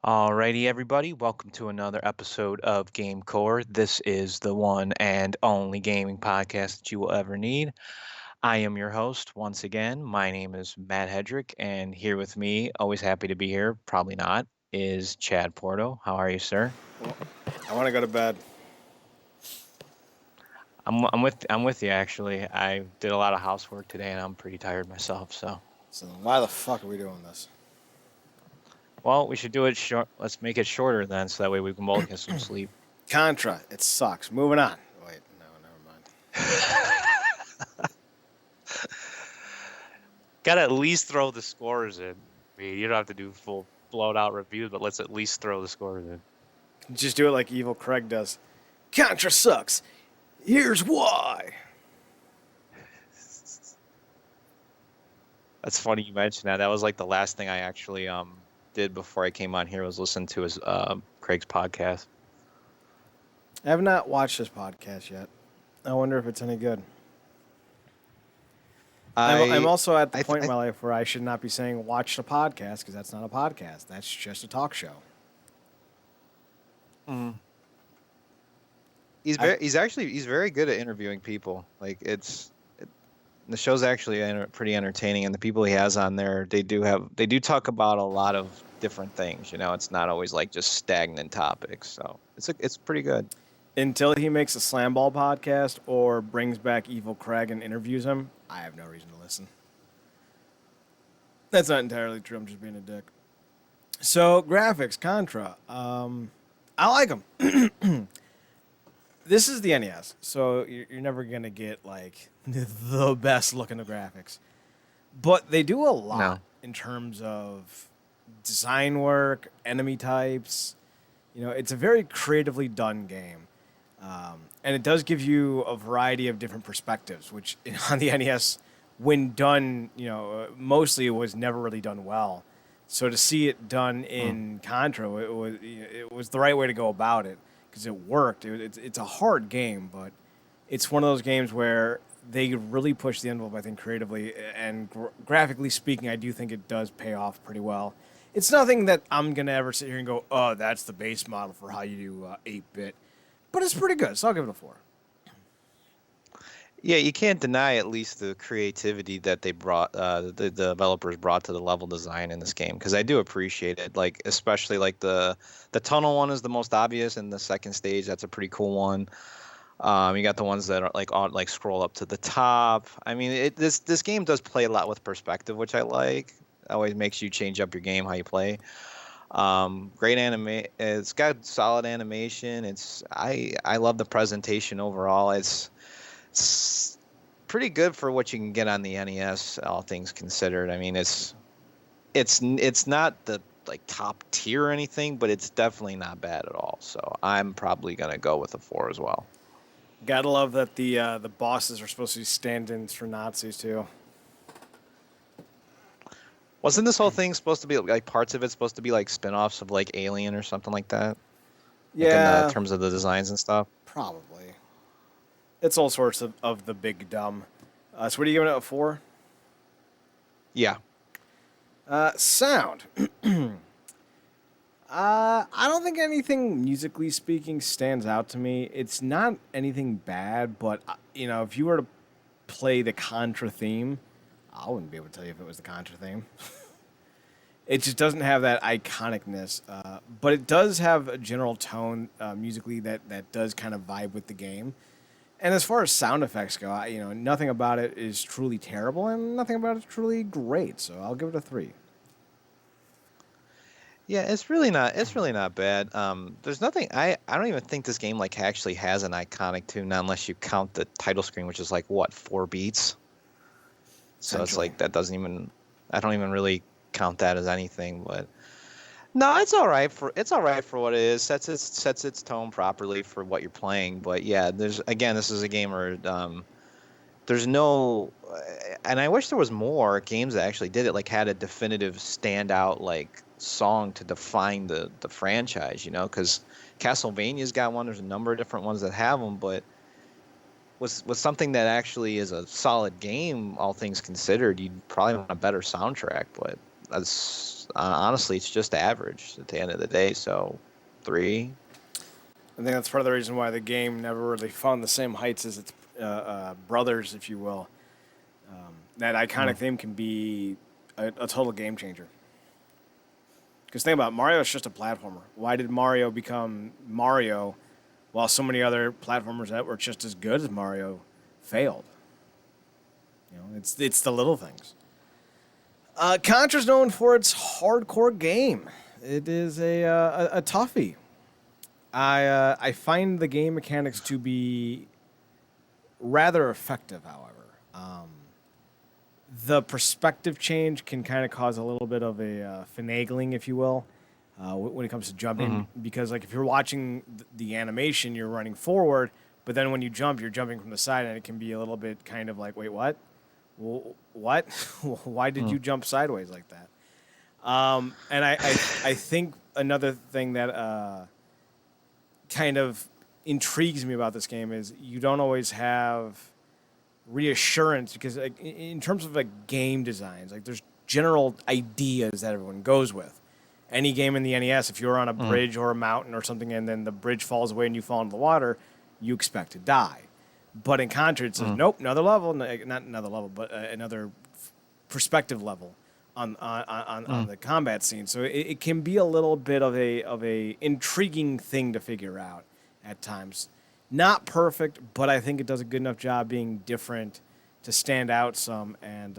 Alrighty, everybody, welcome to another episode of GameCorp. This is the one and only gaming podcast that you will ever need. I am your host once again. My name is Matt Hedrick, and here with me, always happy to be here, probably not, is Chad Porto. How are you, sir? I want to go to bed. I'm with you actually. I did a lot of housework today, and I'm pretty tired myself. So, So why the fuck are we doing this? well, we should do it short. Let's make it shorter then, so that way we can both get some sleep. Contra. It sucks. Moving on. Wait, no, never mind. Gotta at least throw the scores in. I mean, you don't have to do full blown out reviews, but let's at least throw the scores in. Just do it like Evil Craig does. Contra sucks. Here's why. That's funny you mentioned that. That was like the last thing I actually did before I came on here was listen to his Craig's podcast. I have not watched this podcast yet. I wonder if it's any good. I'm also at the point in my life where I should not be saying watch the podcast because that's not a podcast. That's just a talk show. He's very good at interviewing people. Like the show's actually pretty entertaining, and the people he has on there, they do talk about a lot of different things. You know, it's not always like just stagnant topics. So it's pretty good. Until he makes a slam ball podcast or brings back Evil Craig and interviews him, I have no reason to listen. That's not entirely true. I'm just being a dick. So, graphics, Contra. I like them. This is the NES, so you're never going to get, like, the best looking of graphics. But they do a lot in terms of design work, enemy types. You know, it's a very creatively done game. And it does give you a variety of different perspectives, which on the NES, when done, mostly it was never really done well. So to see it done in Contra, it was the right way to go about it because it worked. It's a hard game, but it's one of those games where they really push the envelope, I think, creatively. And graphically speaking, I do think it does pay off pretty well. It's nothing that I'm going to ever sit here and go, oh, that's the base model for how you do 8-bit. But it's pretty good, so I'll give it a 4. Yeah, you can't deny at least the creativity that they brought, the developers brought to the level design in this game, because I do appreciate it. Like especially like the tunnel one is the most obvious, and the second stage that's a pretty cool one. You got the ones that are like scroll up to the top. I mean, this game does play a lot with perspective, which I like. Always makes you change up your game how you play. Great anime. It's got solid animation. I love the presentation overall. It's pretty good for what you can get on the NES, all things considered. I mean, it's not the like top tier or anything, but it's definitely not bad at all. So I'm probably gonna go with a 4 as well. Gotta love that the bosses are supposed to be stand-ins for Nazis too. Wasn't this whole thing supposed to be like parts of it supposed to be like spin-offs of like Alien or something like that? Yeah, like in terms of the designs and stuff. Probably. It's all sorts of the big dumb. So what are you giving it a 4? Yeah. Sound. I don't think anything musically speaking stands out to me. It's not anything bad, but if you were to play the Contra theme, I wouldn't be able to tell you if it was the Contra theme. It just doesn't have that iconicness, but it does have a general tone musically that does kind of vibe with the game. And as far as sound effects go, nothing about it is truly terrible, and nothing about it is truly great. So I'll give it a 3. Yeah, it's really not bad. There's nothing. I don't even think this game like actually has an iconic tune, not unless you count the title screen, which is like what 4 beats. So it's like that doesn't even. I don't even really count that as anything, but no, it's all right for what it is. Sets its tone properly for what you're playing. But yeah, this is a game where there's no, and I wish there was more games that actually did it, like had a definitive standout like song to define the franchise, because Castlevania's got one. There's a number of different ones that have them, but with something that actually is a solid game, all things considered, you'd probably want a better soundtrack. But honestly, it's just average at the end of the day. So 3. I think that's part of the reason why the game never really found the same heights as its brothers, if you will. That iconic theme can be a total game changer. Because think about it, Mario is just a platformer. Why did Mario become Mario while so many other platformers that were just as good as Mario failed? You know, it's the little things. Contra's known for its hardcore game. It is a toughie. I find the game mechanics to be rather effective, however. The perspective change can kind of cause a little bit of a finagling, if you will, when it comes to jumping. Because like if you're watching the animation, you're running forward, but then when you jump, you're jumping from the side, and it can be a little bit kind of like, wait, what? Well, what? Why did you jump sideways like that? And I think another thing that kind of intrigues me about this game is you don't always have reassurance, because like in terms of like game designs, like there's general ideas that everyone goes with. Any game in the NES, if you're on a bridge or a mountain or something and then the bridge falls away and you fall into the water, you expect to die. But in Contra, it says, nope, another level, not another level, but another perspective level on the combat scene. So it can be a little bit of a intriguing thing to figure out at times. Not perfect, but I think it does a good enough job being different to stand out some. And,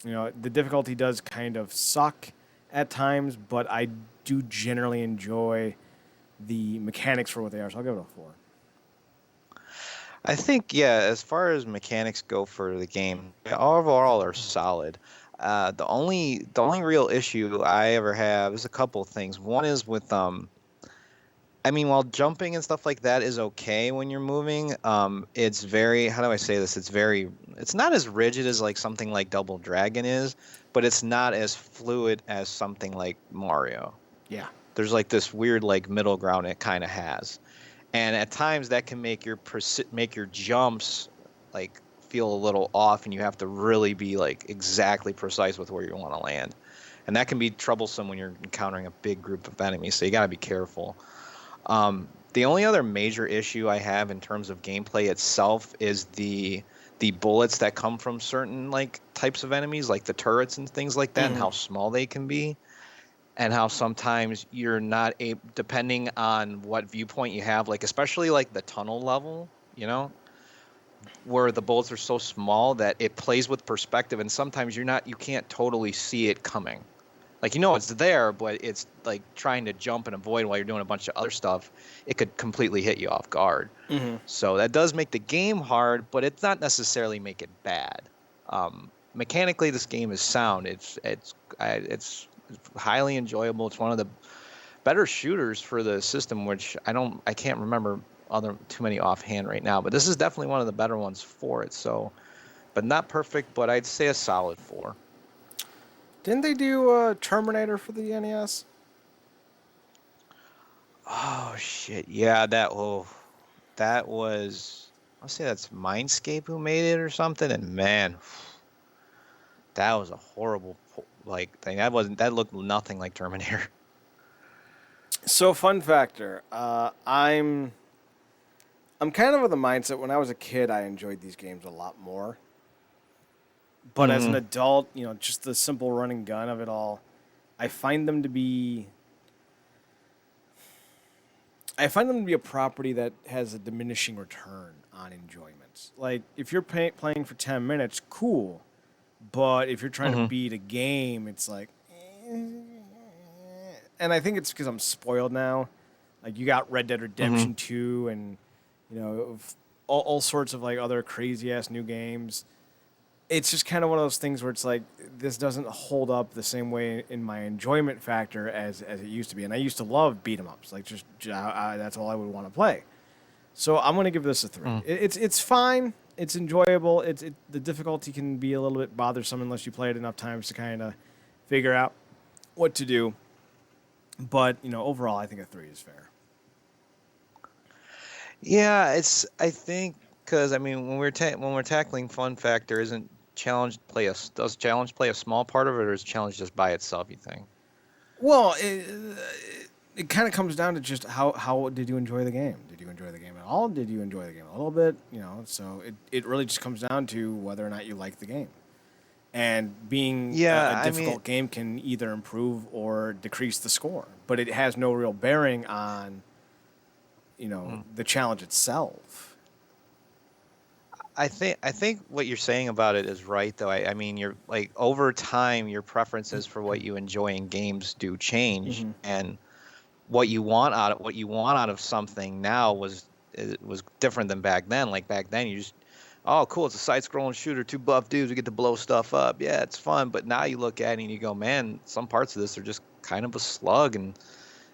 the difficulty does kind of suck at times, but I do generally enjoy the mechanics for what they are. So I'll give it a 4. I think, as far as mechanics go for the game, overall are solid. The only real issue I ever have is a couple of things. One is with while jumping and stuff like that is okay when you're moving, it's very, how do I say this? It's not as rigid as like something like Double Dragon is, but it's not as fluid as something like Mario. Yeah. There's like this weird like middle ground it kind of has. And at times that can make your jumps like feel a little off, and you have to really be like exactly precise with where you want to land. And that can be troublesome when you're encountering a big group of enemies, so you got to be careful. The only other major issue I have in terms of gameplay itself is the bullets that come from certain like types of enemies, like the turrets and things like that, and how small they can be, and how sometimes you're not able, depending on what viewpoint you have, like especially like the tunnel level, where the bullets are so small that it plays with perspective, and sometimes you can't totally see it coming. Like, it's there, but it's like trying to jump and avoid while you're doing a bunch of other stuff. It could completely hit you off guard. So that does make the game hard, but it's not necessarily make it bad. Mechanically, this game is sound. It's highly enjoyable. It's one of the better shooters for the system, which I can't remember too many offhand right now, but this is definitely one of the better ones for it. So, but not perfect, but I'd say a solid 4. Didn't they do Terminator for the NES? Oh shit! Yeah, that was. I'll say that's Mindscape who made it or something. And man, that was a horrible thing. That looked nothing like Terminator. So fun factor, I'm kind of of the mindset when I was a kid I enjoyed these games a lot more. But as an adult, just the simple run and gun of it all, I find them to be a property that has a diminishing return on enjoyment. Like, if you're playing for 10 minutes, cool. But if you're trying to beat a game, it's like... And I think it's because I'm spoiled now. Like, you got Red Dead Redemption 2 and, all sorts of, like, other crazy-ass new games. It's just kind of one of those things where it's like, this doesn't hold up the same way in my enjoyment factor as it used to be. And I used to love beat-em-ups. Like, that's all I would want to play. So I'm going to give this a 3. It's fine. It's enjoyable. The difficulty can be a little bit bothersome unless you play it enough times to kind of figure out what to do. But, overall, I think a 3 is fair. Yeah, I think, because, when we're tackling fun factor, does challenge play a small part of it, or is challenge just by itself, you think? Well, it kind of comes down to just how did you enjoy the game? Did you enjoy the game at all? Did you enjoy the game a little bit? You know, so it really just comes down to whether or not you like the game. And being Yeah, a I mean, difficult game can either improve or decrease the score, but it has no real bearing on, the challenge itself. I think what you're saying about it is right though. I mean, you're like over time, your preferences for what you enjoy in games do change, Mm-hmm. and what you want out of something now was different than back then. Like back then, you just, oh, cool, it's a side-scrolling shooter, two buff dudes, we get to blow stuff up. Yeah, it's fun. But now you look at it and you go, man, some parts of this are just kind of a slug, and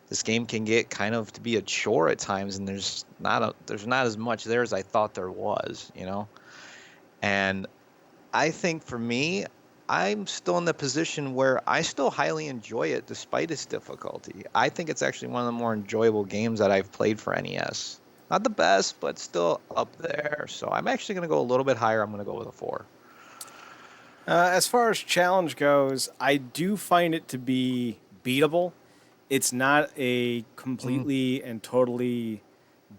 this game can get kind of to be a chore at times, and there's not as much there as I thought there was. And I think for me, I'm still in the position where I still highly enjoy it despite its difficulty. I think it's actually one of the more enjoyable games that I've played for NES. Not the best, but still up there. So I'm actually going to go a little bit higher. I'm going to go with a 4. As far as challenge goes, I do find it to be beatable. It's not a completely and totally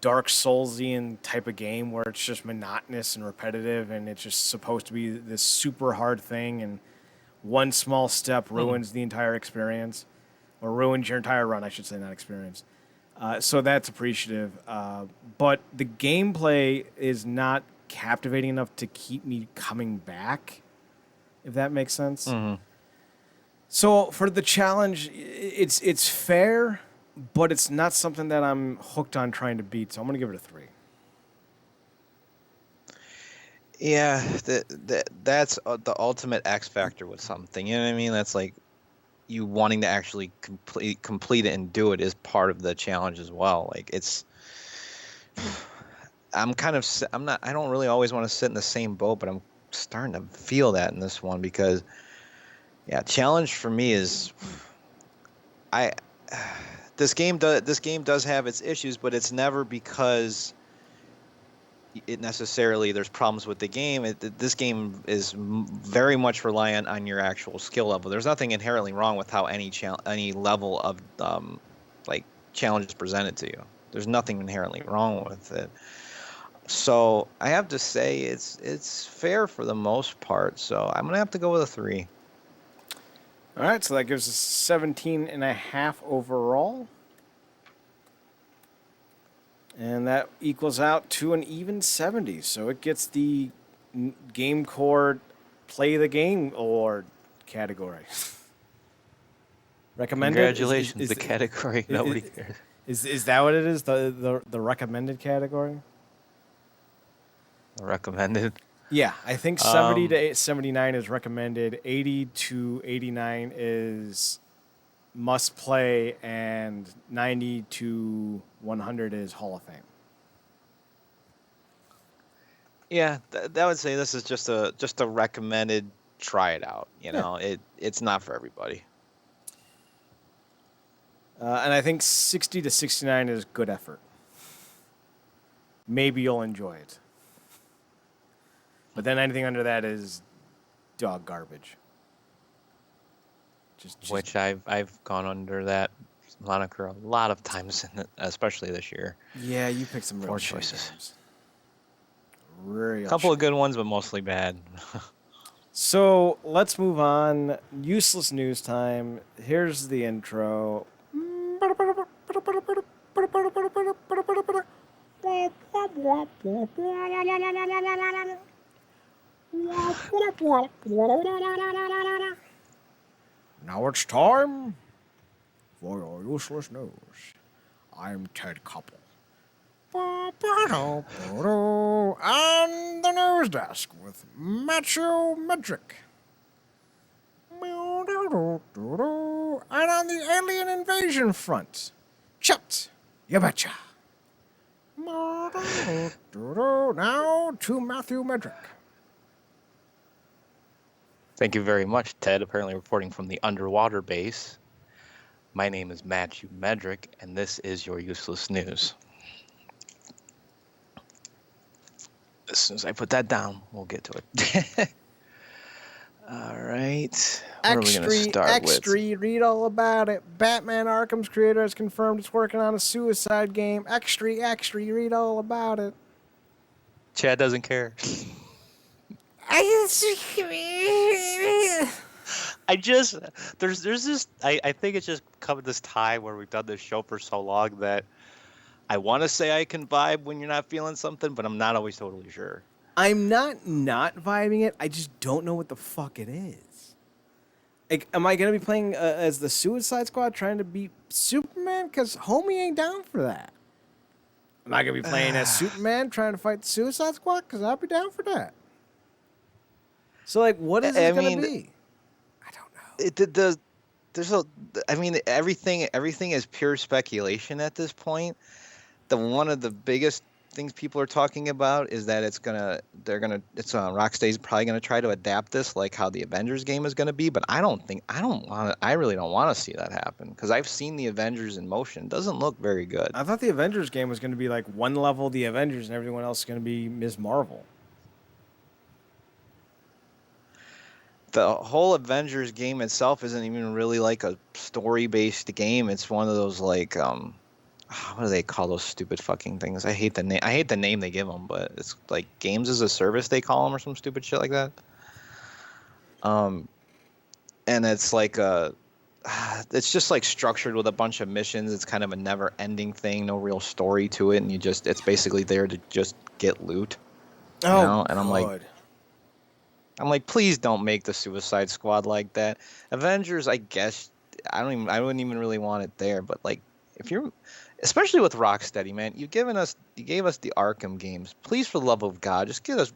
Dark Soulsian type of game where it's just monotonous and repetitive and it's just supposed to be this super hard thing and one small step ruins the entire experience or ruins your entire run, I should say, not experience. So that's appreciative. But the gameplay is not captivating enough to keep me coming back, if that makes sense. Mm-hmm. So for the challenge, it's fair, but it's not something that I'm hooked on trying to beat. So I'm going to give it a 3. Yeah, that's the ultimate X factor with something. You know what I mean? That's like you wanting to actually complete it and do it is part of the challenge as well. Like it's, I don't really always want to sit in the same boat, but I'm starting to feel that in this one because, yeah, challenge for me is, I, this game does have its issues, but it's never because it necessarily there's problems with the game. This game is very much reliant on your actual skill level. There's nothing inherently wrong with how any level of like challenge is presented to you. There's nothing inherently wrong with it. So I have to say it's fair for the most part. So I'm gonna have to go with a 3. All right, so that gives us 17.5 overall. And that equals out to an even 70. So it gets the GameCorp Play the Game Award category. Recommended? Congratulations, the category nobody cares. Is that what it is? The recommended category? Recommended. Yeah, I think 70 to 79 is recommended. 80 to 89 is must play, and 90 to 100 is Hall of Fame. Yeah, that would say this is just a recommended. Try it out. It's not for everybody. And I think 60 to 69 is good effort. Maybe you'll enjoy it. But then anything under that is dog garbage. Which I've gone under that moniker a lot of times, especially this year. Yeah, you picked some real choices. Games. A couple of good ones, but mostly bad. So let's move on. Useless news time. Here's the intro. Now it's time for your useless news. I'm Ted Koppel. On the news desk with Matthew Medrick. And on the alien invasion front, Chet, you betcha. Now to Matthew Medrick. Thank you very much, Ted. Apparently reporting from the underwater base. My name is Matthew Medrick, and this is your useless news. As soon as I put that down, we'll get to it. All right. What are we going to start with? Read all about it. Batman Arkham's creator has confirmed it's working on a Suicide game. Extra, read all about it. Chad doesn't care. There's this, I think it's just come this time where we've done this show for so long that I want to say I can vibe when you're not feeling something, but I'm not always totally sure. I'm not vibing it. I just don't know what the fuck it is. Like, am I going to be playing as the Suicide Squad trying to beat Superman? Because homie ain't down for that. Am I going to be playing as Superman trying to fight the Suicide Squad? Because I'll be down for that. So, like, what is it going to be? I don't know. Everything is pure speculation at this point. One of the biggest things people are talking about is that Rocksteady's probably gonna try to adapt this like how the Avengers game is gonna be, but I really don't want to see that happen because I've seen the Avengers in motion. It doesn't look very good. I thought the Avengers game was gonna be like one level the Avengers and everyone else is gonna be Ms. Marvel. The whole Avengers game itself isn't even really like a story-based game. It's one of those like what do they call those stupid fucking things? I hate the name they give them, but it's like games as a service they call them or some stupid shit like that. And it's like it's just like structured with a bunch of missions. It's kind of a never-ending thing, no real story to it, and it's basically there to just get loot. Oh, you know? And I'm like, please don't make the Suicide Squad like that. Avengers, I guess I wouldn't even really want it there, but like if you're especially with Rocksteady, man, you gave us the Arkham games. Please, for the love of God, just give a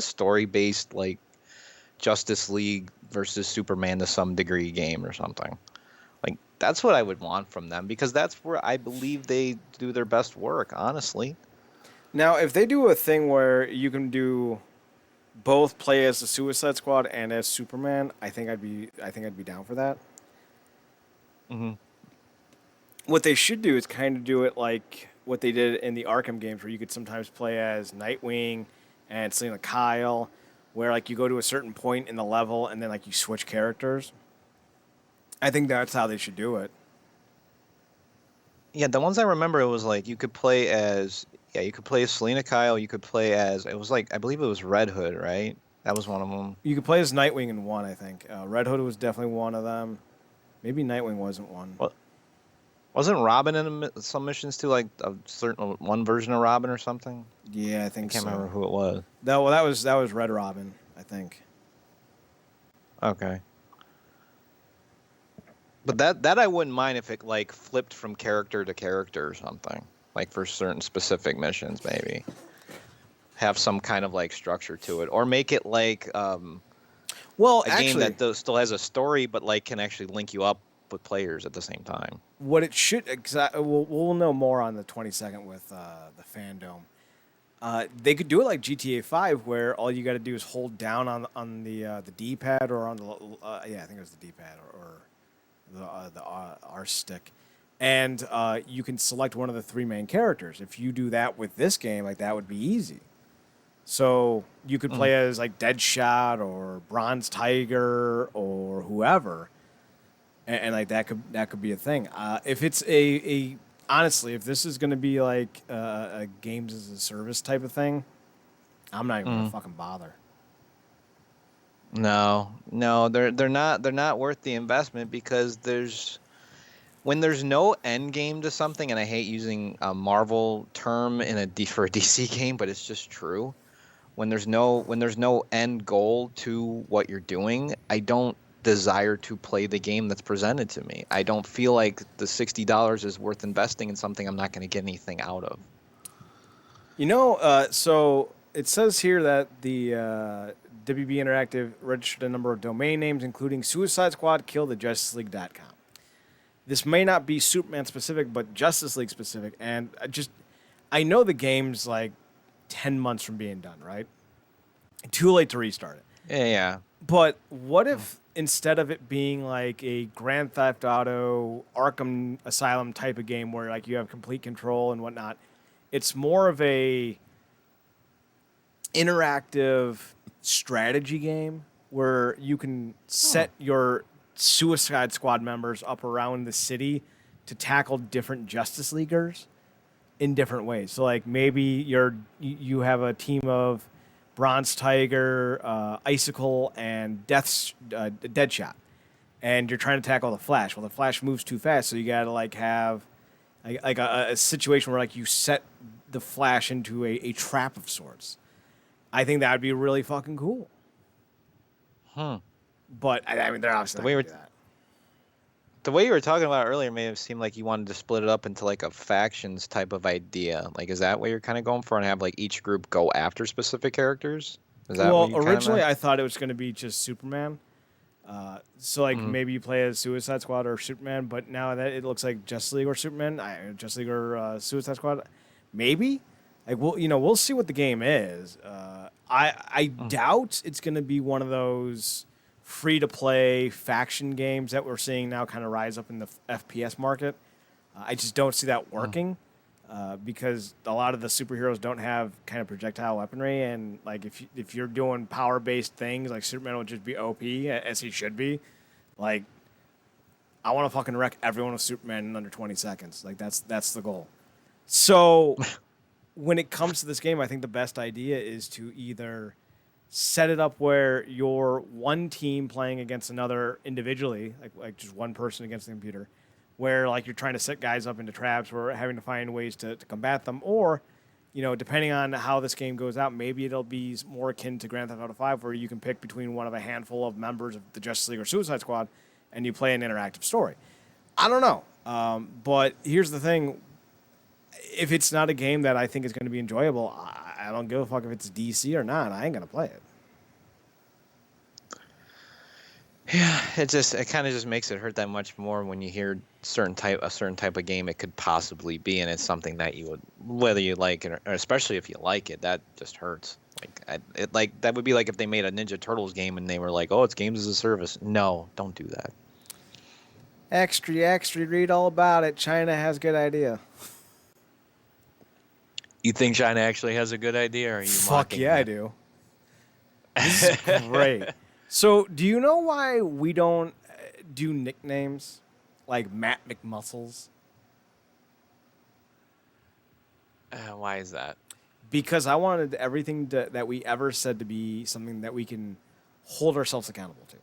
story-based like Justice League versus Superman to some degree game or something. Like that's what I would want from them because that's where I believe they do their best work, honestly. Now, if they do a thing where you can do both play as the Suicide Squad and as Superman, I think I'd be down for that. Mm-hmm. What they should do is kind of do it like what they did in the Arkham games, where you could sometimes play as Nightwing and Selina Kyle, where like you go to a certain point in the level and then like you switch characters. I think that's how they should do it. Yeah, the ones I remember, it was like you could play as Selina Kyle. You could play as I believe it was Red Hood, right? That was one of them. You could play as Nightwing in one, I think. Red Hood was definitely one of them. Maybe Nightwing wasn't one. Well, wasn't Robin in some missions too, like a certain one version of Robin or something? Yeah, I think so. I can't remember who it was. That was Red Robin, I think. Okay. But that I wouldn't mind if it like flipped from character to character or something, like for certain specific missions, maybe have some kind of like structure to it, or make it like a game that still has a story, but like can actually link you up with players at the same time. What it should we'll know more on the 22nd with the fandom. They could do it like GTA 5, where all you got to do is hold down on the D-pad or on the I think it was the D-pad or the R stick, and you can select one of the three main characters. If you do that with this game, like that would be easy. So you could play as like Deadshot or Bronze Tiger or whoever. And like that could be a thing. If it's honestly, if this is going to be like a games as a service type of thing, I'm not even gonna fucking bother. No, they're not worth the investment because when there's no end game to something, and I hate using a Marvel term for a DC game, but it's just true. When there's no end goal to what you're doing, I don't desire to play the game that's presented to me. I don't feel like the $60 is worth investing in something I'm not going to get anything out of. So it says here that the WB Interactive registered a number of domain names, including Suicide Squad, KillTheJusticeLeague.com. This may not be Superman specific, but Justice League specific. And I know the game's like 10 months from being done, right? Too late to restart it. Yeah. But what if instead of it being like a Grand Theft Auto, Arkham Asylum type of game where like you have complete control and whatnot, it's more of a interactive strategy game where you can set your Suicide Squad members up around the city to tackle different Justice Leaguers in different ways. So like maybe you have a team of Bronze Tiger, Icicle, and Deadshot, and you're trying to tackle the Flash. Well, the Flash moves too fast, so you got to like have like a situation where like you set the Flash into a trap of sorts. I think that would be really fucking cool. But I mean, they're obviously not gonna do that. The way you were talking about earlier made it seem like you wanted to split it up into like a factions type of idea. Like, is that what you're kind of going for, and have like each group go after specific characters? Is that well, originally I thought it was going to be just Superman. So like maybe you play as Suicide Squad or Superman, but now that it looks like Justice League or Superman, Justice League or Suicide Squad, maybe. Like we'll see what the game is. I doubt it's going to be one of those free-to-play faction games that we're seeing now kind of rise up in the FPS market. I just don't see that working because a lot of the superheroes don't have kind of projectile weaponry, and like if you're doing power-based things, like Superman would just be OP as he should be. Like, I want to fucking wreck everyone with Superman in under 20 seconds. Like that's the goal. So when it comes to this game, I think the best idea is to either set it up where you're one team playing against another individually, like just one person against the computer, where like you're trying to set guys up into traps or having to find ways to combat them, or, you know, depending on how this game goes out, maybe it'll be more akin to Grand Theft Auto 5, where you can pick between one of a handful of members of the Justice League or Suicide Squad, and you play an interactive story. I don't know, but here's the thing. If it's not a game that I think is going to be enjoyable, I don't give a fuck if it's DC or not. I ain't going to play it. Yeah, it kind of just makes it hurt that much more when you hear a certain type of game it could possibly be, and it's something that you would, whether you like it or especially if you like it, that just hurts. Like that would be like if they made a Ninja Turtles game and they were like, "Oh, it's games as a service." No, don't do that. Extra, read all about it. China has good idea. You think China actually has a good idea, or are you Fuck yeah, that? I do. This is great. So, do you know why we don't do nicknames like Matt McMuscles? Why is that? Because I wanted everything that we ever said to be something that we can hold ourselves accountable to.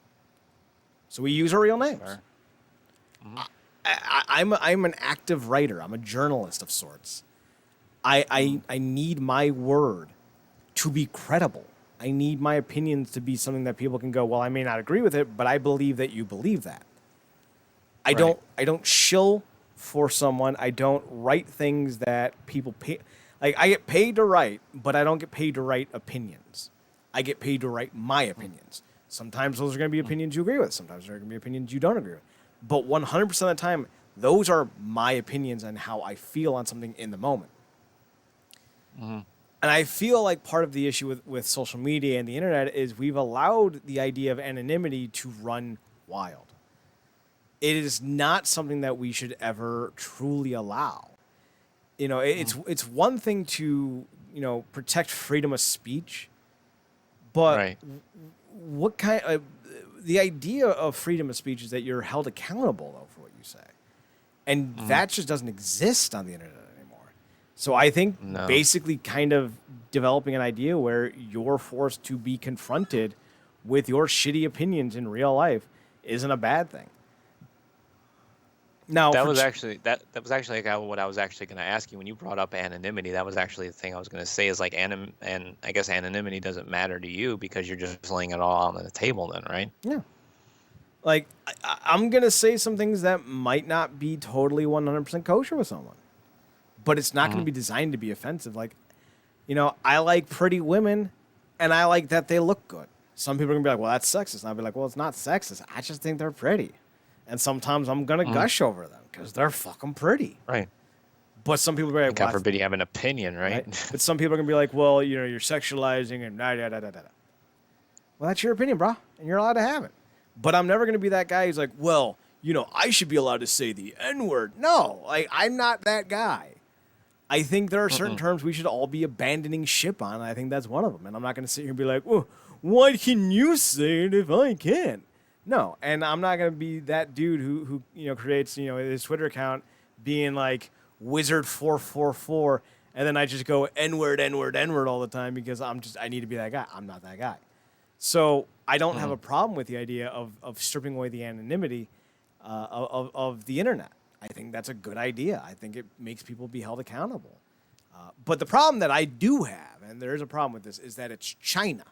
So we use our real names. Sure. Mm-hmm. I'm an active writer. I'm a journalist of sorts. I need my word to be credible. I need my opinions to be something that people can go, well, I may not agree with it, but I believe that you believe that. I don't shill for someone. I don't write things that people pay. Like, I get paid to write, but I don't get paid to write opinions. I get paid to write my opinions. Sometimes those are going to be opinions you agree with. Sometimes they're going to be opinions you don't agree with. But 100% of the time, those are my opinions on how I feel on something in the moment. Mm-hmm. And I feel like part of the issue with social media and the internet is we've allowed the idea of anonymity to run wild. It is not something that we should ever truly allow. You know, it's one thing to, you know, protect freedom of speech, but what kind of the idea of freedom of speech is that you're held accountable though for what you say, and that just doesn't exist on the internet. So I think basically kind of developing an idea where you're forced to be confronted with your shitty opinions in real life isn't a bad thing. Now that was actually like what I was actually going to ask you when you brought up anonymity. That was actually the thing I was going to say is like and I guess anonymity doesn't matter to you because you're just laying it all out on the table then, right? Yeah. Like I'm going to say some things that might not be totally 100% kosher with someone. But it's not going to be designed to be offensive. Like, you know, I like pretty women, and I like that they look good. Some people are going to be like, well, that's sexist. And I'll be like, well, it's not sexist. I just think they're pretty. And sometimes I'm going to gush over them because they're fucking pretty. Right. But some people are like, God forbid you have an opinion, right? But some people are going to be like, well, you know, you're sexualizing and da-da-da-da-da. Well, that's your opinion, bro, and you're allowed to have it. But I'm never going to be that guy who's like, well, you know, I should be allowed to say the N-word. No, like, I'm not that guy. I think there are certain terms we should all be abandoning ship on. And I think that's one of them. And I'm not going to sit here and be like, well, why can you say it if I can't? No. And I'm not going to be that dude who creates, his Twitter account being like Wizard444. And then I just go N-word, N-word, N-word all the time because I need to be that guy. I'm not that guy. So I don't have a problem with the idea of stripping away the anonymity of the internet. I think that's a good idea. I think it makes people be held accountable. But the problem that I do have, and there is a problem with this, is that it's China.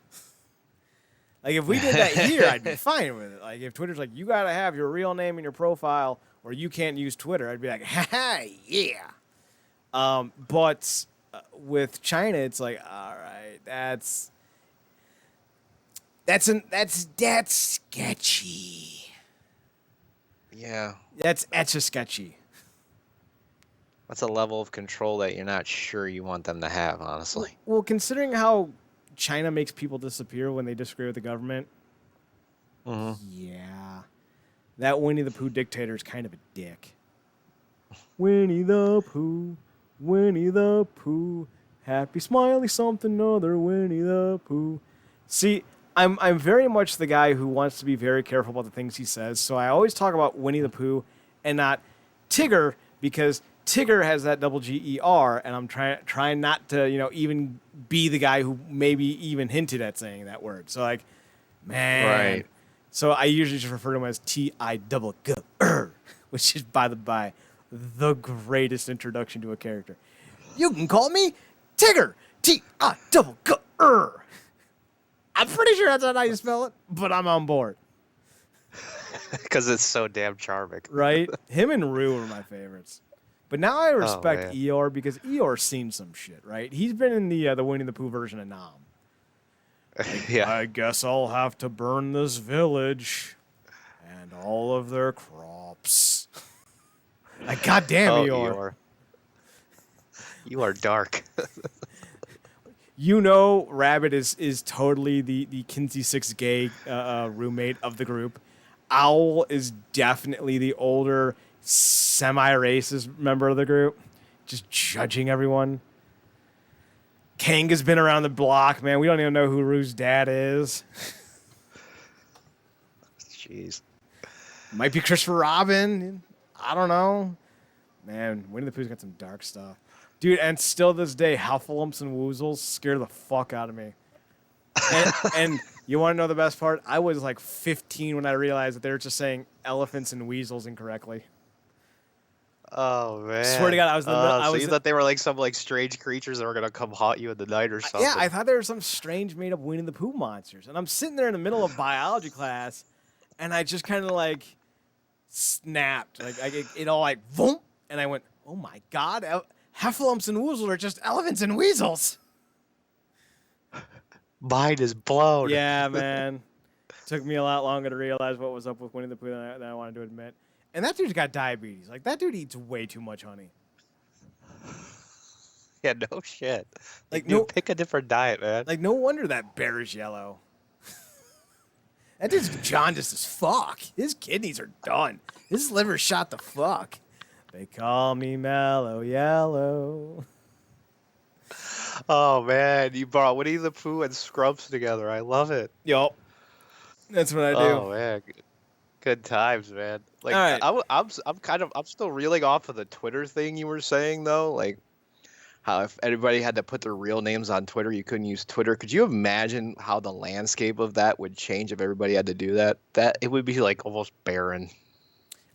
Like, if we did that here, I'd be fine with it. Like, if Twitter's like, you got to have your real name in your profile or you can't use Twitter, I'd be like, ha, yeah. But with China, it's like, all right, that's sketchy. Yeah. That's etcha sketchy. That's a level of control that you're not sure you want them to have, honestly. Well, considering how China makes people disappear when they disagree with the government, yeah, that Winnie the Pooh dictator is kind of a dick. Winnie the Pooh, happy smiley something other, Winnie the Pooh. See, I'm very much the guy who wants to be very careful about the things he says, so I always talk about Winnie the Pooh and not Tigger, because Tigger has that double G-E-R, and I'm trying not to, even be the guy who maybe even hinted at saying that word. So, like, man. Right. So I usually just refer to him as T-I-double-G-R, which is, by the greatest introduction to a character. You can call me Tigger, T-I-double-G-R. I'm pretty sure that's not how you spell it, but I'm on board. Because it's so damn charming. Right? Him and Rue are my favorites. But now I respect Eeyore because Eeyore's seen some shit, right? He's been in the Winnie the Pooh version of Nom. Like, yeah. I guess I'll have to burn this village and all of their crops. Like, goddamn, Eeyore. You are dark. Rabbit is totally the Kinsey Six gay roommate of the group. Owl is definitely the older, semi-racist member of the group, just judging everyone. Kanga's been around the block, man. We don't even know who Rue's dad is. Jeez. Might be Christopher Robin. I don't know. Man, Winnie the Pooh's got some dark stuff. Dude, and still this day, Heffalumps and Woozles scare the fuck out of me. And you want to know the best part? I was like 15 when I realized that they were just saying elephants and weasels incorrectly. Oh, man. Swear to God, I was so you thought they were like some like strange creatures that were going to come haunt you in the night or something. Yeah, I thought they were some strange made-up Winnie the Pooh monsters. And I'm sitting there in the middle of biology class, and I just kind of like snapped. Like it all like, boom, and I went, oh my God, Heffalumps and Woozles are just elephants and weasels. Mind is blown. Yeah, man. Took me a lot longer to realize what was up with Winnie the Pooh than I wanted to admit. And that dude's got diabetes. Like, that dude eats way too much honey. Yeah, no shit. Like, pick a different diet, man. Like, no wonder that bear is yellow. That dude's jaundiced as fuck. His kidneys are done. His liver's shot the fuck. They call me Mellow Yellow. Oh, man. You brought Winnie the Pooh and Scrubs together. I love it. Yup. That's what I do. Oh, man. Good times, man. Like, right. I'm still reeling off of the Twitter thing you were saying, though. Like, how if anybody had to put their real names on Twitter, you couldn't use Twitter. Could you imagine how the landscape of that would change if everybody had to do that? That it would be like almost barren.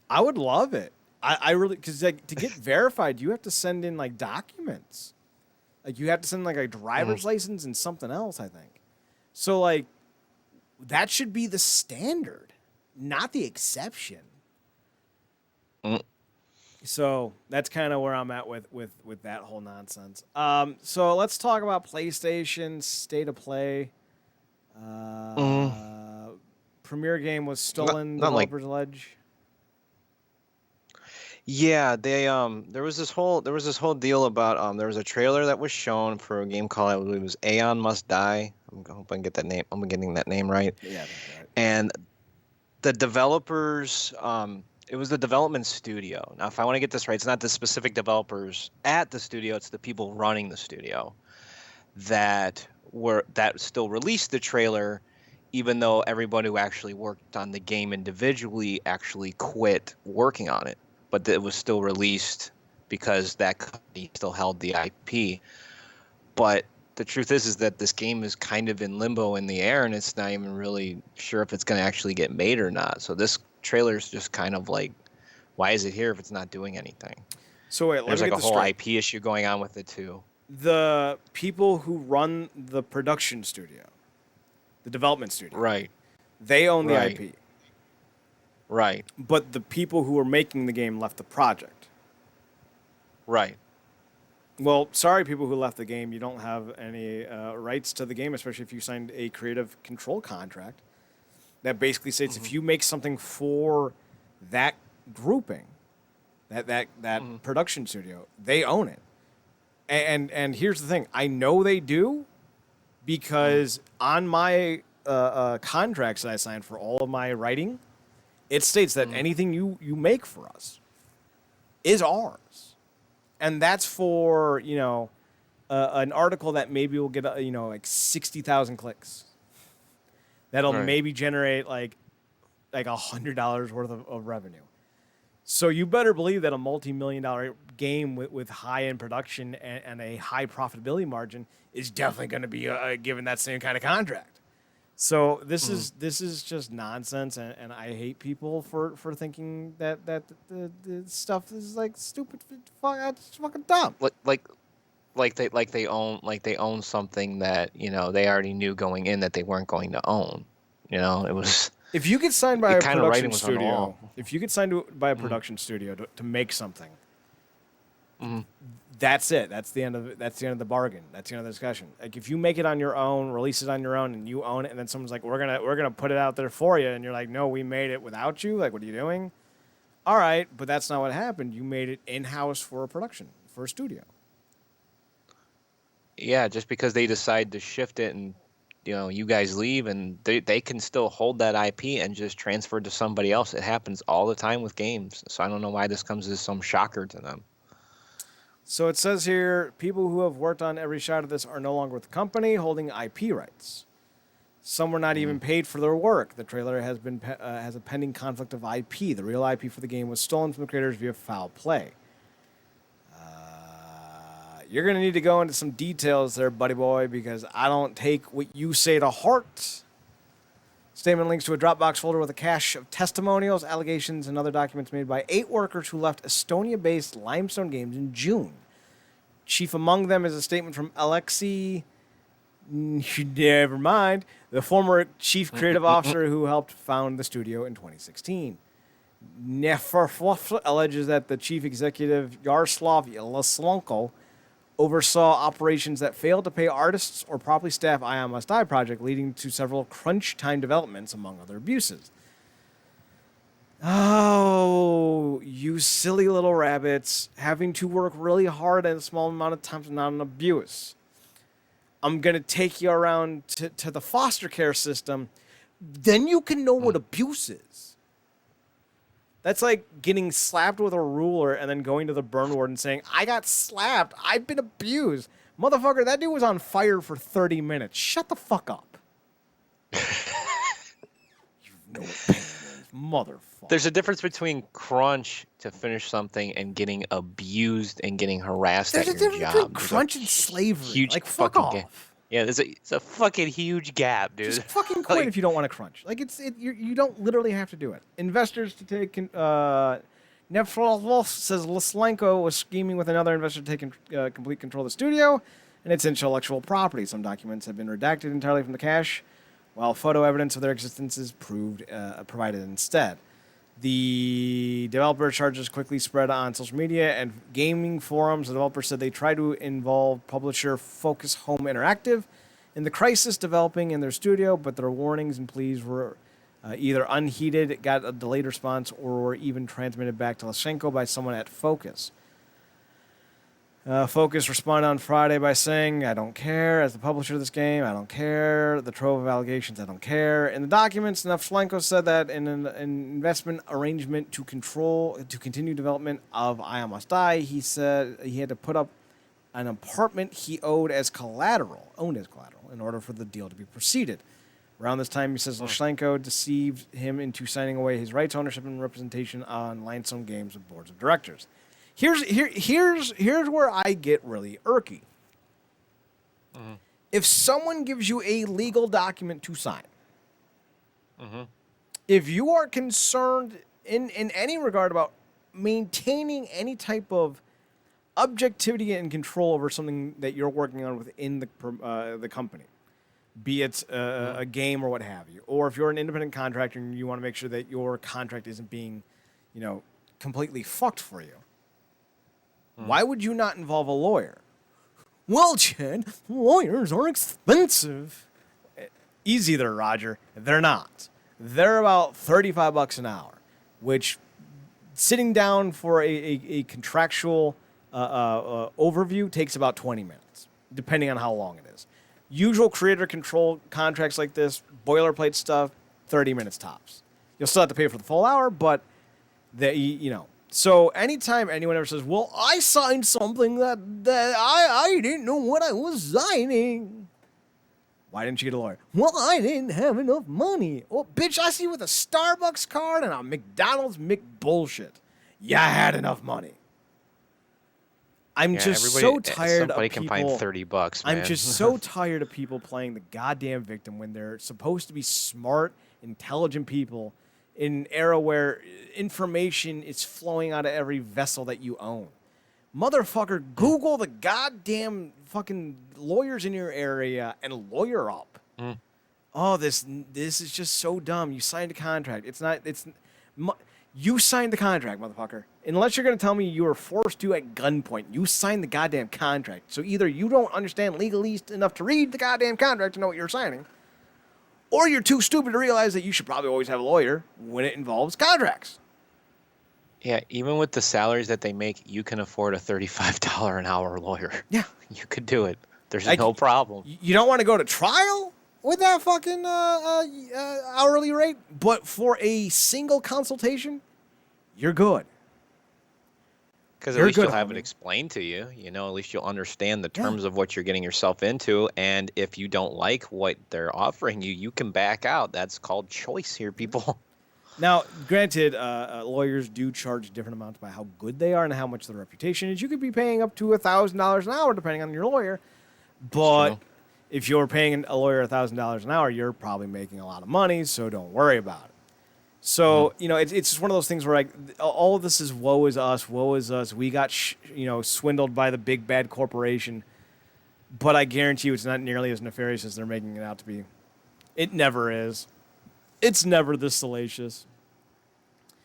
I would love it. I really, because like to get verified, you have to send in like documents. Like you have to send like a driver's license and something else, I think. So like that should be the standard, not the exception. So that's kind of where I'm at with that whole nonsense. So let's talk about PlayStation State of Play. Premiere game was stolen. Developers allege. Yeah, they there was this whole deal about there was a trailer that was shown for a game called, I believe it was Aeon Must Die. I'm hoping I get that name. I'm getting that name right. Yeah, that's right. And the developers It was the development studio. Now, if I want to get this right, it's not the specific developers at the studio; it's the people running the studio that still released the trailer, even though everybody who actually worked on the game individually actually quit working on it. But it was still released because that company still held the IP. But the truth is that this game is kind of in limbo in the air, and it's not even really sure if it's going to actually get made or not. So this trailer is just kind of like, why is it here if it's not doing anything? So wait, there's like a whole straight. IP issue going on with it too. The people who run the production studio, the development studio, right? They own the IP, right? But the people who were making the game left the project, right? Well, sorry, people who left the game. You don't have any rights to the game, especially if you signed a creative control contract that basically states if you make something for that grouping, that production studio, they own it. And here's the thing: I know they do because on my contracts that I signed for all of my writing, it states that anything you make for us is ours. And that's for, an article that maybe will get, like 60,000 clicks. That'll maybe generate like $100 worth of revenue. So you better believe that a multi-million-dollar game with high-end production and a high profitability margin is definitely going to be given that same kind of contract. So this is just nonsense, and I hate people for thinking that the stuff is like stupid, it's fucking dumb. Like they own something that they already knew going in that they weren't going to own. It was. If you get signed by a production studio, to make something, that's it. That's the end of the bargain. That's the end of the discussion. Like if you make it on your own, release it on your own, and you own it, and then someone's like, "We're gonna put it out there for you," and you're like, "No, we made it without you. Like, what are you doing?" All right, but that's not what happened. You made it in-house for a studio. Yeah, just because they decide to shift it and you guys leave and they can still hold that IP and just transfer it to somebody else. It happens all the time with games. So I don't know why this comes as some shocker to them. So it says here, people who have worked on every shot of this are no longer with the company holding IP rights. Some were not even paid for their work. The trailer has a pending conflict of IP. The real IP for the game was stolen from the creators via foul play. You're going to need to go into some details there, buddy boy, because I don't take what you say to heart. Statement links to a Dropbox folder with a cache of testimonials, allegations, and other documents made by 8 workers who left Estonia-based Limestone Games in June. Chief among them is a statement from Alexei, never mind, the former chief creative officer who helped found the studio in 2016. Neferfluff alleges that the chief executive, Yaroslav Laslenko, oversaw operations that failed to pay artists or properly staff Ion Must Die project, leading to several crunch time developments, among other abuses. Oh, you silly little rabbits. Having to work really hard in a small amount of time is not an abuse. I'm going to take you around to the foster care system. Then you can know what abuse is. That's like getting slapped with a ruler and then going to the burn ward and saying, I got slapped. I've been abused. Motherfucker, that dude was on fire for 30 minutes. Shut the fuck up. You know what pain is, motherfucker. There's a difference between crunch to finish something and getting abused and getting harassed at your job. There's a difference between crunch and slavery. Huge like, fuck off. Yeah, it's a fucking huge gap, dude. Just fucking quit if you don't want to crunch. Like you don't literally have to do it. Investors to take. Neferfluff says Laslenko was scheming with another investor to take complete control of the studio and its intellectual property. Some documents have been redacted entirely from the cache, while photo evidence of their existence is provided instead. The developer charges quickly spread on social media and gaming forums. The developer said they tried to involve publisher Focus Home Interactive in the crisis developing in their studio, but their warnings and pleas were either unheeded, got a delayed response, or were even transmitted back to Lashenko by someone at Focus. Focus responded on Friday by saying, I don't care. As the publisher of this game, I don't care. The trove of allegations, I don't care. In the documents, Nefslenko said that in an investment arrangement to continue development of I Must Die, he said he had to put up an apartment he owned as collateral, in order for the deal to be proceeded. Around this time, he says Nefslenko deceived him into signing away his rights, ownership, and representation on Limestone Games' boards of directors. Here's where I get really irky. Mm-hmm. If someone gives you a legal document to sign, mm-hmm. if you are concerned in any regard about maintaining any type of objectivity and control over something that you're working on within the company, be it a game or what have you, or if you're an independent contractor and you want to make sure that your contract isn't being, completely fucked for you. Why would you not involve a lawyer? Well, Chad, lawyers are expensive. Easy there, Roger. They're not. They're about $35 an hour, which sitting down for a contractual overview takes about 20 minutes, depending on how long it is. Usual creator control contracts like this, boilerplate stuff, 30 minutes tops. You'll still have to pay for the full hour, but So anytime anyone ever says, well, I signed something that I didn't know what I was signing. Why didn't you get a lawyer? Well, I didn't have enough money. Oh, bitch, I see you with a Starbucks card and a McDonald's McBullshit. You had enough money. I'm just so tired of people. Somebody can find $30, man. I'm just so tired of people playing the goddamn victim when they're supposed to be smart, intelligent people in an era where information is flowing out of every vessel that you own. Motherfucker, Google the goddamn fucking lawyers in your area and lawyer up. Oh, this is just so dumb. You signed a contract. You signed the contract, motherfucker. Unless you're going to tell me you were forced to at gunpoint. You signed the goddamn contract. So either you don't understand legalese enough to read the goddamn contract to know what you're signing, or you're too stupid to realize that you should probably always have a lawyer when it involves contracts. Yeah, even with the salaries that they make, you can afford a $35 an hour lawyer. Yeah. You could do it. There's no problem. You don't want to go to trial with that fucking hourly rate, but for a single consultation, you're good. Because at least you'll have it explained to you. At least you'll understand the terms of what you're getting yourself into. And if you don't like what they're offering you, you can back out. That's called choice here, people. Now, granted, lawyers do charge different amounts by how good they are and how much their reputation is. You could be paying up to $1,000 an hour, depending on your lawyer. But if you're paying a lawyer $1,000 an hour, you're probably making a lot of money, so don't worry about it. So, it's just one of those things where all of this is woe is us, woe is us. We got, swindled by the big bad corporation. But I guarantee you it's not nearly as nefarious as they're making it out to be. It never is. It's never this salacious.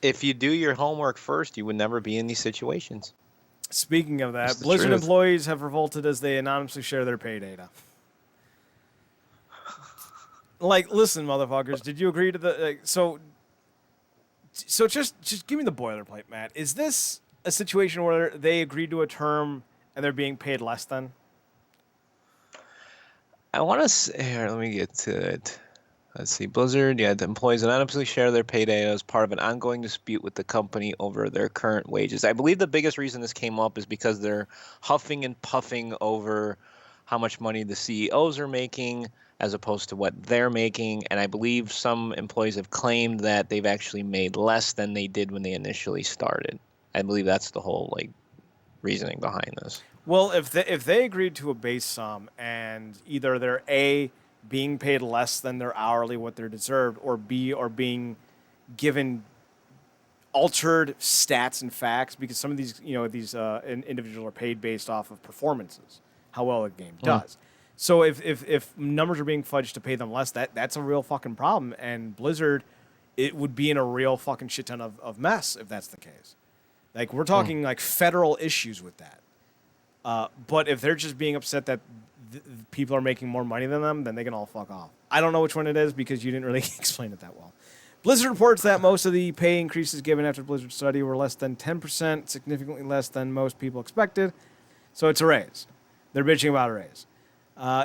If you do your homework first, you would never be in these situations. Speaking of that, Blizzard employees have revolted as they anonymously share their pay data. Listen, motherfuckers, did you agree to the... So just give me the boilerplate, Matt. Is this a situation where they agreed to a term and they're being paid less than? I want to say... Here, let me get to it. Let's see. Blizzard, the employees anonymously share their pay data as part of an ongoing dispute with the company over their current wages. I believe the biggest reason this came up is because they're huffing and puffing over how much money the CEOs are making as opposed to what they're making. And I believe some employees have claimed that they've actually made less than they did when they initially started. I believe that's the whole reasoning behind this. Well, if they agreed to a base sum and either they're A, being paid less than their hourly what they're deserved, or B, are being given altered stats and facts, because some of these individuals are paid based off of performances, how well a game does. So if numbers are being fudged to pay them less, that's a real fucking problem. And Blizzard, it would be in a real fucking shit ton of mess if that's the case. We're talking federal issues with that. But if they're just being upset that people are making more money than them, then they can all fuck off. I don't know which one it is because you didn't really explain it that well. Blizzard reports that most of the pay increases given after Blizzard's study were less than 10%, significantly less than most people expected. So it's a raise. They're bitching about a raise.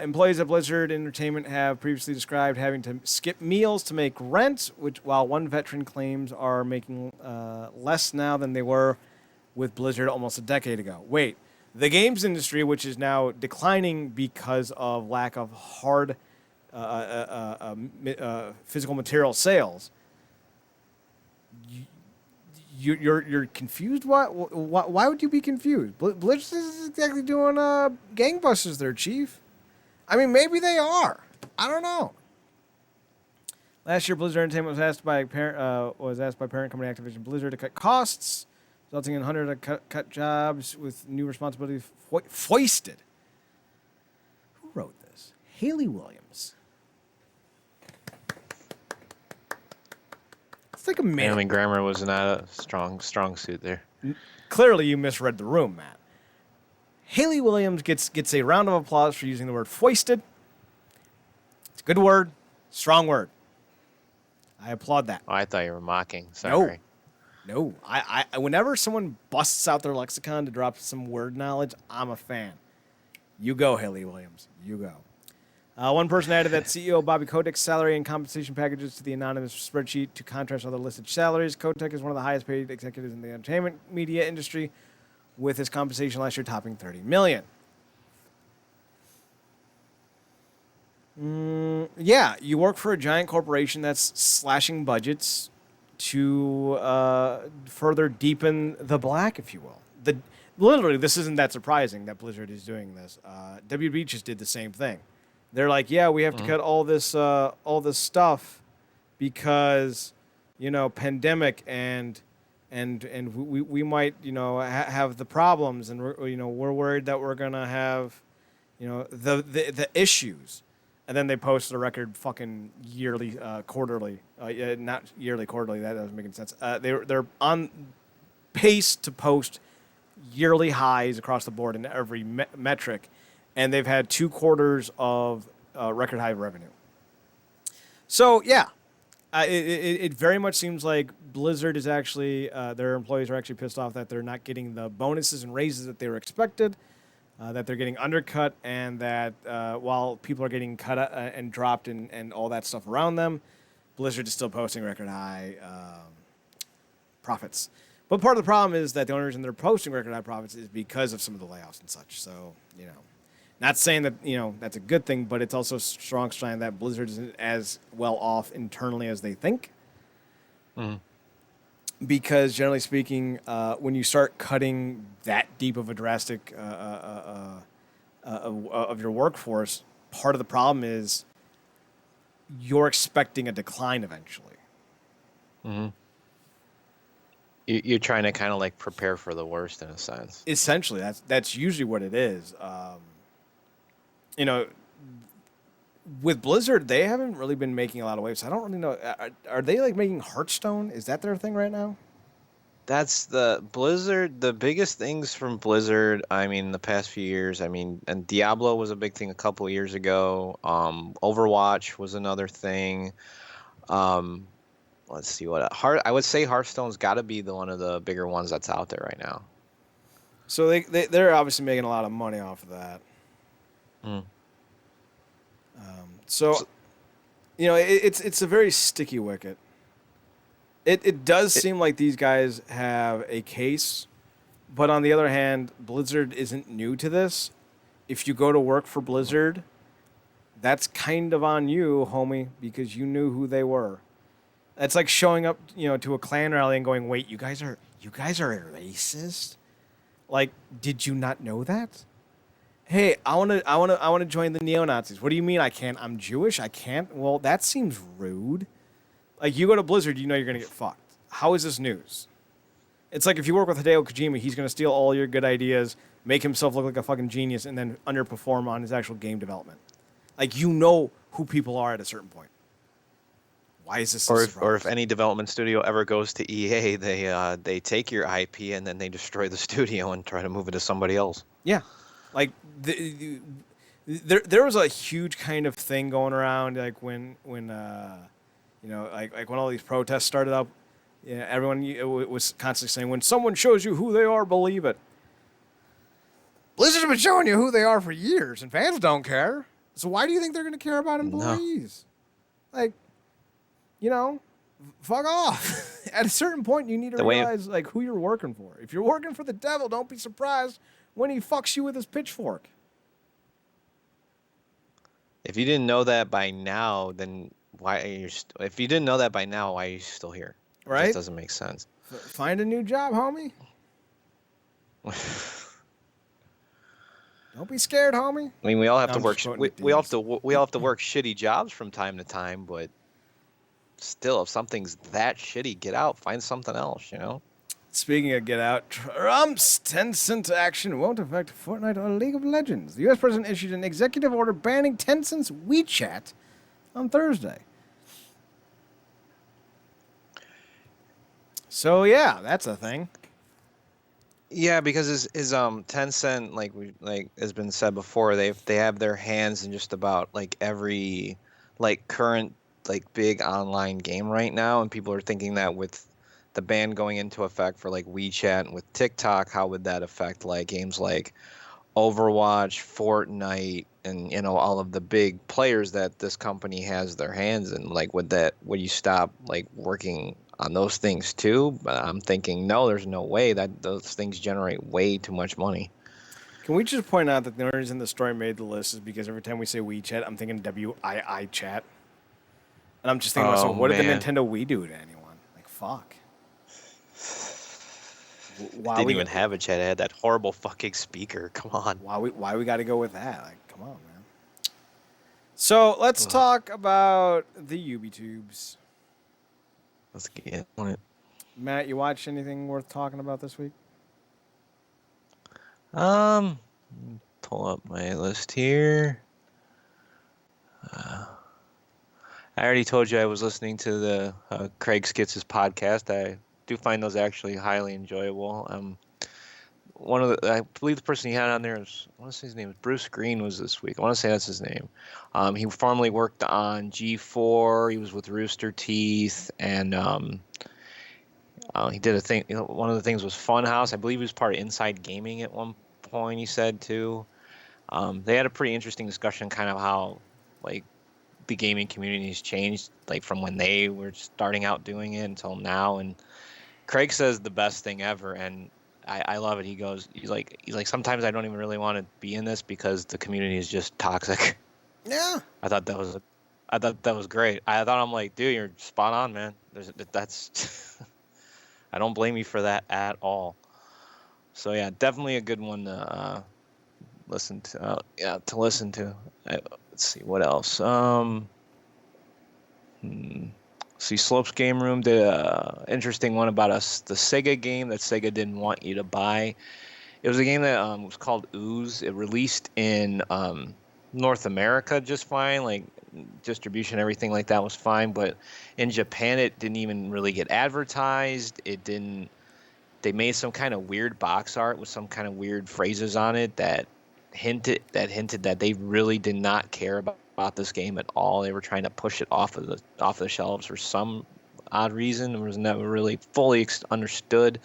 Employees at Blizzard Entertainment have previously described having to skip meals to make rent, while one veteran claims are making less now than they were with Blizzard almost a decade ago. Wait, the games industry, which is now declining because of lack of hard physical material sales, you're confused? Why would you be confused? Blizzard is exactly doing gangbusters there, Chief. I mean, maybe they are. I don't know. Last year, Blizzard Entertainment was asked by parent company Activision Blizzard to cut costs, resulting in hundreds of cut jobs with new responsibilities foisted. Who wrote this? Haley Williams. It's like a man. Family grammar was not a strong suit there. Clearly, you misread the room, Matt. Haley Williams gets a round of applause for using the word foisted. It's a good word, strong word. I applaud that. Oh, I thought you were mocking. Sorry. No. I whenever someone busts out their lexicon to drop some word knowledge, I'm a fan. You go, Haley Williams. You go. One person added that CEO Bobby Kotick's salary and compensation packages to the anonymous spreadsheet to contrast other listed salaries. Kotick is one of the highest paid executives in the entertainment media industry, with his compensation last year topping $30 million. Yeah, you work for a giant corporation that's slashing budgets to further deepen the black, if you will. Literally, this isn't that surprising that Blizzard is doing this. WB just did the same thing. They're like, yeah, we have to cut all this stuff because, pandemic and we might, have the problems, and we're worried that we're gonna have, the issues, and then they post a record fucking yearly, quarterly, not yearly, quarterly. That doesn't make any sense. They're on pace to post yearly highs across the board in every metric, and they've had 2 quarters of record high revenue. So yeah. It very much seems like Blizzard is actually, their employees are actually pissed off that they're not getting the bonuses and raises that they were expected, that they're getting undercut, and that while people are getting cut and dropped and all that stuff around them, Blizzard is still posting record high profits. But part of the problem is that the only reason they're posting record high profits is because of some of the layoffs and such. So, not saying that, that's a good thing, but it's also a strong sign that Blizzard isn't as well off internally as they think. Mm. Because generally speaking, when you start cutting that deep of a drastic of your workforce, part of the problem is you're expecting a decline eventually. Mm-hmm. You're trying to kind of like prepare for the worst in a sense. Essentially, that's usually what it is. With Blizzard, they haven't really been making a lot of waves. I don't really know. Are they like making Hearthstone? Is that their thing right now? That's the Blizzard. The biggest things from Blizzard, the past few years, and Diablo was a big thing a couple of years ago. Overwatch was another thing. Let's see I would say Hearthstone's got to be one of the bigger ones that's out there right now. So they're obviously making a lot of money off of that. Mm. It's a very sticky wicket. It does seem like these guys have a case, but on the other hand, Blizzard isn't new to this. If you go to work for Blizzard, that's kind of on you, homie, because you knew who they were. It's like showing up, to a Klan rally and going, "Wait, you guys are racist? Like, did you not know that? Hey, I want to join the neo-Nazis. What do you mean I can't? I'm Jewish. I can't? Well, that seems rude. Like, you go to Blizzard, you know you're going to get fucked. How is this news? It's like if you work with Hideo Kojima, he's going to steal all your good ideas, make himself look like a fucking genius, and then underperform on his actual game development. Like, you know who people are at a certain point. Why is this? Or if any development studio ever goes to EA, they take your IP and then they destroy the studio and try to move it to somebody else. Yeah. Like there was a huge kind of thing going around, like when when all these protests started up, everyone was constantly saying, when someone shows you who they are, believe it. Blizzard's been showing you who they are for years, and fans don't care. So why do you think they're going to care about No. employees? Like, fuck off. At a certain point, you need to realize like who you're working for. If you're working for the devil, don't be surprised when he fucks you with his pitchfork. If you didn't know that by now, then why are you? If you didn't know that by now, why are you still here? Right? It just doesn't make sense. Find a new job, homie. Don't be scared, homie. I mean, we all have to work. We all have to work shitty jobs from time to time, but still, if something's that shitty, get out, find something else. Speaking of get out, Trump's Tencent action won't affect Fortnite or League of Legends. The U.S. president issued an executive order banning Tencent's WeChat on Thursday. So yeah, that's a thing. Yeah, because his Tencent, like has been said before, they have their hands in just about like every current big online game right now, and people are thinking that with the ban going into effect for like WeChat and with TikTok, how would that affect like games like Overwatch, Fortnite, and all of the big players that this company has their hands in? Like, would you stop like working on those things too? But I'm thinking no, there's no way. That those things generate way too much money. Can we just point out that the only reason the story made the list is because every time we say WeChat, I'm thinking WII chat, and I'm just thinking, so what did the Nintendo Wii do to anyone? Like, fuck. Why didn't even have a chat. It had that horrible fucking speaker. Come on. Why we got to go with that? Like, come on, man. So let's talk about the UbiTubes. Let's get on it. Matt, you watched anything worth talking about this week? Pull up my list here. I already told you I was listening to the Craig Skitz's podcast. I do find those actually highly enjoyable. I believe the person he had on there is, I want to say his name was Bruce Green was this week. I want to say that's his name. He formerly worked on G4. He was with Rooster Teeth, and he did a thing. One of the things was Funhouse. I believe he was part of Inside Gaming at one point. He said too. They had a pretty interesting discussion, kind of how like the gaming community has changed, like from when they were starting out doing it until now. And Craig says the best thing ever, and I love it. He's like sometimes I don't even really want to be in this because the community is just toxic. Yeah. I thought that was great. I'm like, dude, you're spot on, man. That's I don't blame you for that at all. So yeah, definitely a good one to listen to. Let's see what else. See, Slopes Game Room did a interesting one about the Sega game that Sega didn't want you to buy. It was a game that was called Ooze. It released in North America just fine, like distribution, everything like that was fine. But in Japan, it didn't even really get advertised. It didn't. They made some kind of weird box art with some kind of weird phrases on it that hinted that they really did not care about this game at all. They were trying to push it off the shelves for some odd reason. It was never really fully understood.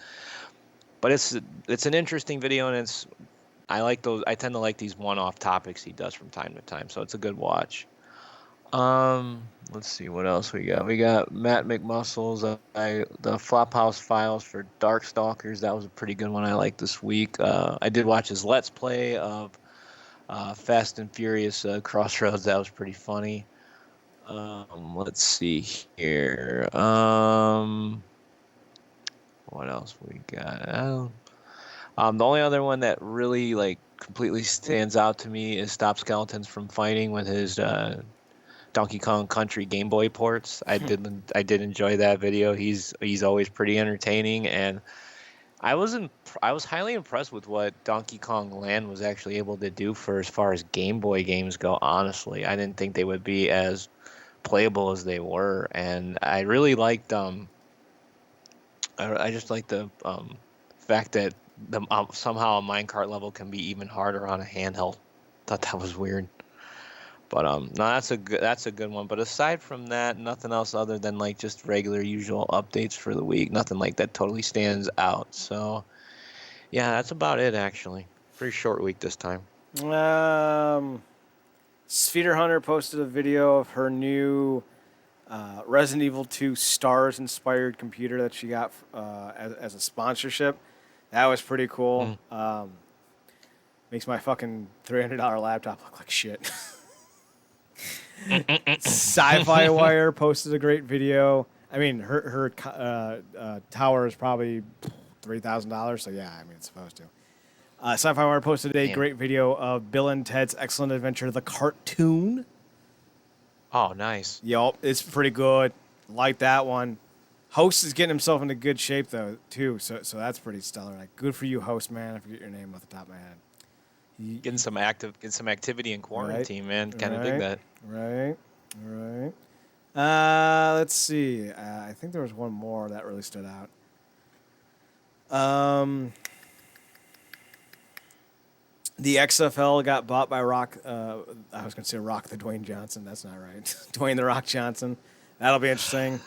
But it's an interesting video, and I like those. I tend to like these one-off topics he does from time to time, so it's a good watch. Let's see what else we got. We got Matt McMuscle's the Flophouse Files for Darkstalkers. That was a pretty good one I liked this week. I did watch his Let's Play of Fast and Furious Crossroads. That was pretty funny. Let's see here. What else we got? The only other one that really like completely stands out to me is Stop Skeletons from Fighting with his Donkey Kong Country Game Boy ports. I did enjoy that video. He's always pretty entertaining, and I was highly impressed with what Donkey Kong Land was actually able to do for as far as Game Boy games go. Honestly, I didn't think they would be as playable as they were, and I really liked I just like the fact that somehow a minecart level can be even harder on a handheld. Thought that was weird. But no, that's a good one. But aside from that, nothing else other than like just regular usual updates for the week. Nothing like that totally stands out. So yeah, that's about it actually. Pretty short week this time. Speeder Hunter posted a video of her new Resident Evil 2 Stars-inspired computer that she got as a sponsorship. That was pretty cool. Makes my fucking $300 laptop look like shit. Sci-Fi Wire posted a great video. I mean, her tower is probably $3,000, so yeah, I mean, it's supposed to. Sci-Fi Wire posted a great video of Bill and Ted's Excellent Adventure, the cartoon. Oh, nice. Yup, it's pretty good. Like that one. Host is getting himself into good shape though, too. So that's pretty stellar. Like, good for you, Host, man. I forget your name off the top of my head. Getting some activity in quarantine, man. Kind of dig that. Right. Let's see. I think there was one more that really stood out. The XFL got bought by Rock. I was going to say Rock the Dwayne Johnson. That's not right. Dwayne the Rock Johnson. That'll be interesting.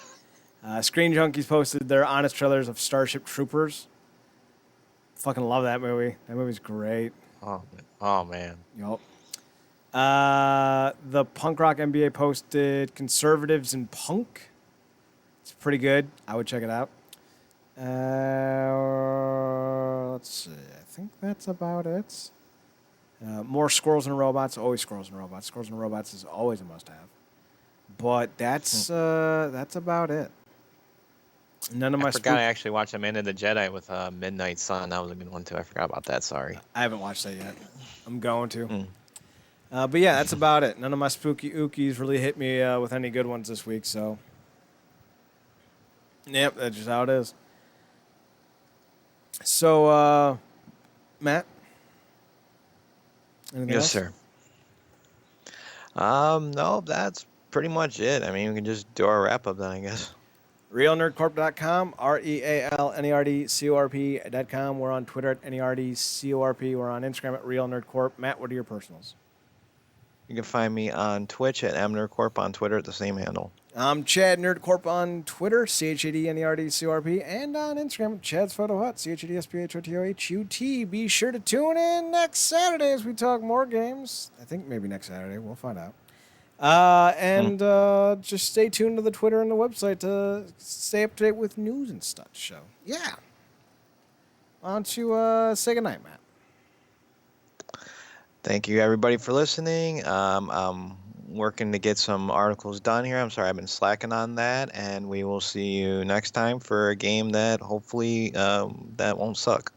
Screen Junkies posted their honest trailers of Starship Troopers. Fucking love that movie. That movie's great. Oh man. Yup. The Punk Rock NBA posted Conservatives in Punk. It's pretty good. I would check it out. Let's see. I think that's about it. More Squirrels and Robots. Always Squirrels and Robots. Squirrels and Robots is always a must-have. But that's about it. None of my. I forgot I actually watched Amanda the Jedi with Midnight Sun. That was a good one too. I forgot about that. Sorry. I haven't watched that yet. I'm going to. But yeah, that's about it. None of my spooky ookies really hit me with any good ones this week. So. Yep, that's just how it is. So, Matt. Anything else? Sir. No, that's pretty much it. I mean, we can just do our wrap up then, I guess. RealNerdCorp.com, RealNerdCorp.com. We're on Twitter at NerdCorp. We're on Instagram at RealNerdCorp. Matt, what are your personals? You can find me on Twitch at MNerdCorp, on Twitter at the same handle. I'm Chad NerdCorp on Twitter, ChadNerdCorp, and on Instagram, Chad's Photo Hut, ChadSPHOTOHUT. Be sure to tune in next Saturday as we talk more games. I think maybe next Saturday. We'll find out. Just stay tuned to the Twitter and the website to stay up to date with news and stuff. So, yeah. Why don't you say goodnight, Matt? Thank you, everybody, for listening. I'm working to get some articles done here. I'm sorry I've been slacking on that, and we will see you next time for a game that hopefully that won't suck.